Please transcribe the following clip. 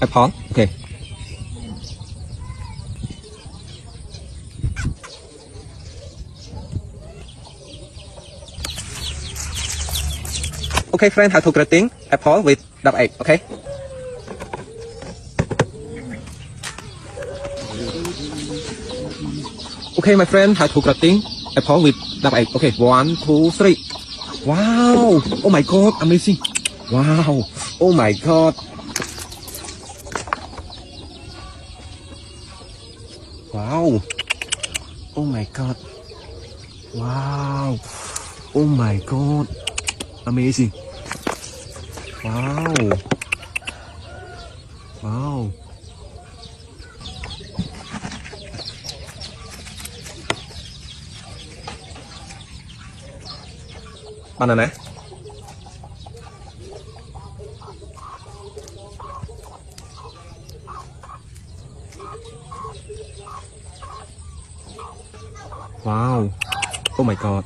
apple. Okay. Okay, friend, how to grating apple with double egg. Okay. Okay, my friend, how to grating apple with double egg. Okay, 1, 2, 3. Wow! Oh my god, amazing! Wow! Oh my god! Wow! Oh my god! Wow! Oh my god! Amazing! Wow! Wow! Banana. Wow. Oh my god.